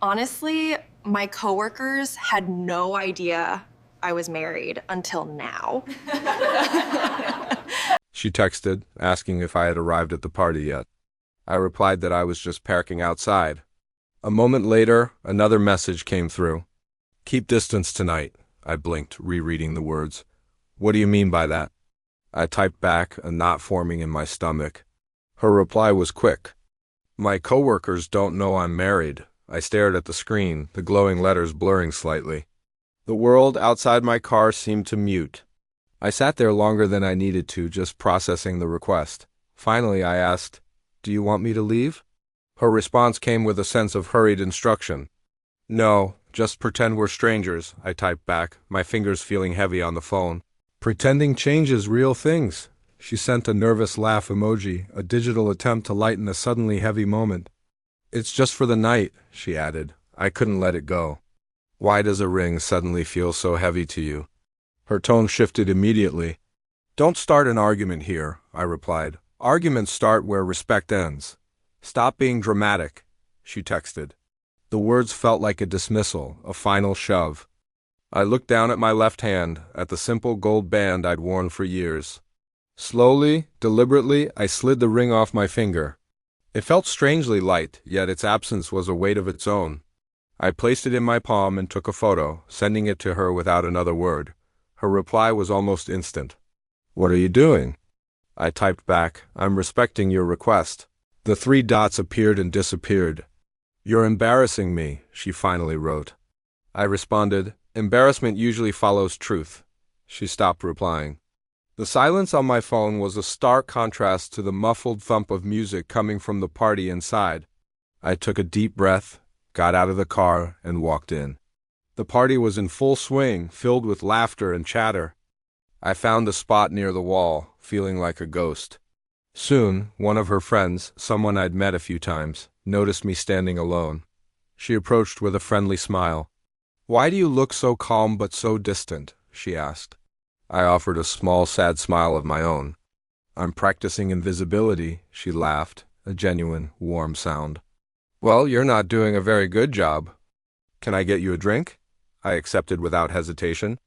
Honestly, my coworkers had no idea I was married until now. She texted, asking if I had arrived at the party yet. I replied that I was just parking outside. A moment later, another message came through. Keep distance tonight, I blinked, rereading the words. What do you mean by that? I typed back, a knot forming in my stomach. Her reply was quick. My coworkers don't know I'm married. I stared at the screen, the glowing letters blurring slightly. The world outside my car seemed to mute. I sat there longer than I needed to, just processing the request. Finally, I asked, "Do you want me to leave?" Her response came with a sense of hurried instruction. "No, just pretend we're strangers," I typed back, my fingers feeling heavy on the phone. "Pretending changes real things." She sent a nervous laugh emoji, a digital attempt to lighten a suddenly heavy moment. "It's just for the night," she added. I couldn't let it go. "Why does a ring suddenly feel so heavy to you?" Her tone shifted immediately. "Don't start an argument here," I replied. "Arguments start where respect ends." "Stop being dramatic," she texted. The words felt like a dismissal, a final shove. I looked down at my left hand, at the simple gold band I'd worn for years. Slowly, deliberately, I slid the ring off my finger. It felt strangely light, yet its absence was a weight of its own. I placed it in my palm and took a photo, sending it to her without another word. Her reply was almost instant. "What are you doing?" I typed back, "I'm respecting your request." The three dots appeared and disappeared. "You're embarrassing me," she finally wrote. I responded, "Embarrassment usually follows truth." She stopped replying. The silence on my phone was a stark contrast to the muffled thump of music coming from the party inside. I took a deep breath, got out of the car, and walked in. The party was in full swing, filled with laughter and chatter. I found a spot near the wall, feeling like a ghost. Soon, one of her friends, someone I'd met a few times, noticed me standing alone. She approached with a friendly smile. "Why do you look so calm but so distant?" she asked. I offered a small, sad smile of my own. "I'm practicing invisibility," she laughed, a genuine, warm sound. "Well, you're not doing a very good job. Can I get you a drink?" I accepted without hesitation.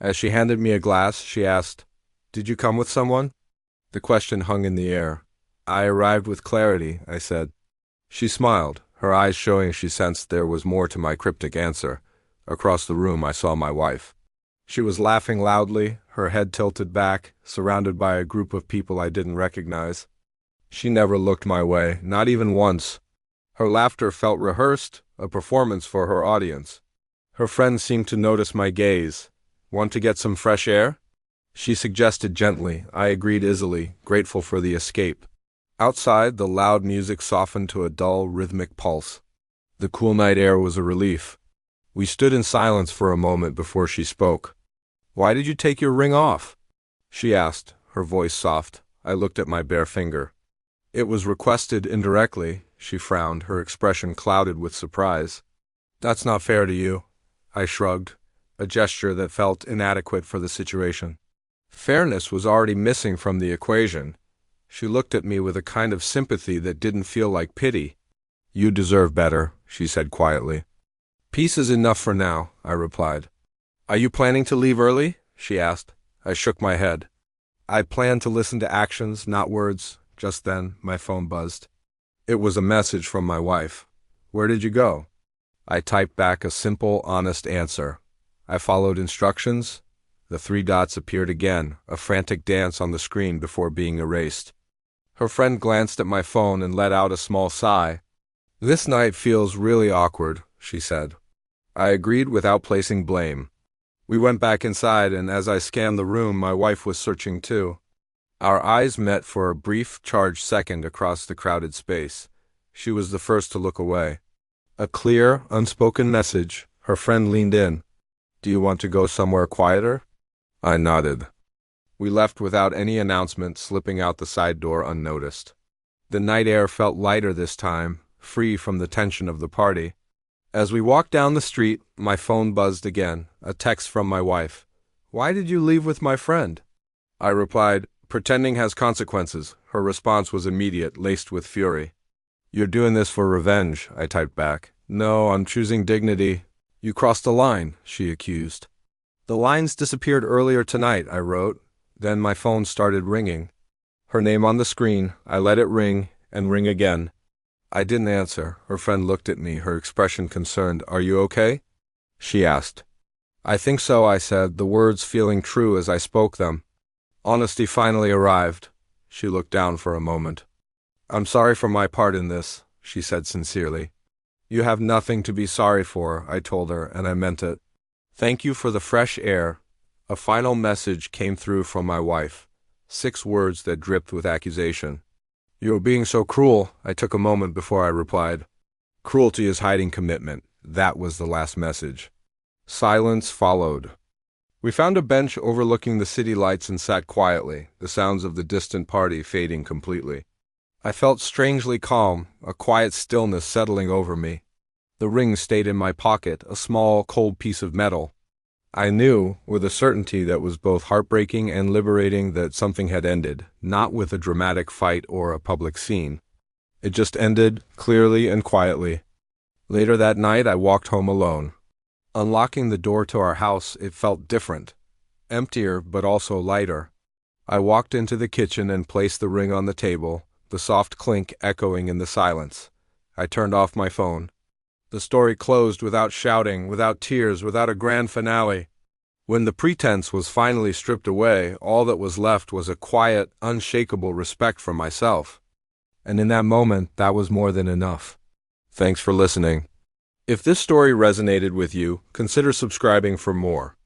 As she handed me a glass, she asked, "Did you come with someone?" The question hung in the air. "I arrived with clarity," I said. She smiled, her eyes showing she sensed there was more to my cryptic answer. Across the room, I saw my wife. She was laughing loudly, her head tilted back, surrounded by a group of people I didn't recognize. She never looked my way, not even once. Her laughter felt rehearsed, a performance for her audience. Her friend seemed to notice my gaze. "Want to get some fresh air?" she suggested gently. I agreed easily, grateful for the escape. Outside, the loud music softened to a dull, rhythmic pulse. The cool night air was a relief. We stood in silence for a moment before she spoke. "Why did you take your ring off?" she asked, her voice soft. I looked at my bare finger. "It was requested indirectly," she frowned, her expression clouded with surprise. "That's not fair to you." I shrugged, a gesture that felt inadequate for the situation. Fairness was already missing from the equation. She looked at me with a kind of sympathy that didn't feel like pity. "You deserve better," she said quietly. "Peace is enough for now," I replied. "Are you planning to leave early?" she asked. I shook my head. I planned to listen to actions, not words. Just then, my phone buzzed. It was a message from my wife. "Where did you go?" I typed back a simple, honest answer. I followed instructions. The three dots appeared again, a frantic dance on the screen before being erased. Her friend glanced at my phone and let out a small sigh. "This night feels really awkward," she said. I agreed without placing blame. We went back inside, and as I scanned the room, my wife was searching too. Our eyes met for a brief, charged second across the crowded space. She was the first to look away. A clear, unspoken message. Her friend leaned in. "Do you want to go somewhere quieter?" I nodded. We left without any announcement, slipping out the side door unnoticed. The night air felt lighter this time, free from the tension of the party. As we walked down the street, my phone buzzed again, a text from my wife. "Why did you leave with my friend?" I replied, "Pretending has consequences." Her response was immediate, laced with fury. "You're doing this for revenge," I typed back. No, I'm choosing dignity. You crossed the line, she accused. The lines disappeared earlier tonight, I wrote. Then my phone started ringing. Her name on the screen, I let it ring and ring again. I didn't answer. Her friend looked at me, her expression concerned. Are you okay? She asked. I think so, I said, the words feeling true as I spoke them. Honesty finally arrived. She looked down for a moment. I'm sorry for my part in this, she said sincerely. You have nothing to be sorry for, I told her, and I meant it. Thank you for the fresh air. A final message came through from my wife. 6 words that dripped with accusation. You're being so cruel, I took a moment before I replied. Cruelty is hiding commitment. That was the last message. Silence followed. We found a bench overlooking the city lights and sat quietly, the sounds of the distant party fading completely. I felt strangely calm, a quiet stillness settling over me. The ring stayed in my pocket, a small, cold piece of metal. I knew, with a certainty that was both heartbreaking and liberating, that something had ended, not with a dramatic fight or a public scene. It just ended, clearly and quietly. Later that night, I walked home alone. Unlocking the door to our house, it felt different. Emptier, but also lighter. I walked into the kitchen and placed the ring on the table, the soft clink echoing in the silence. I turned off my phone. The story closed without shouting, without tears, without a grand finale. When the pretense was finally stripped away, all that was left was a quiet, unshakable respect for myself. And in that moment, that was more than enough. Thanks for listening. If this story resonated with you, consider subscribing for more.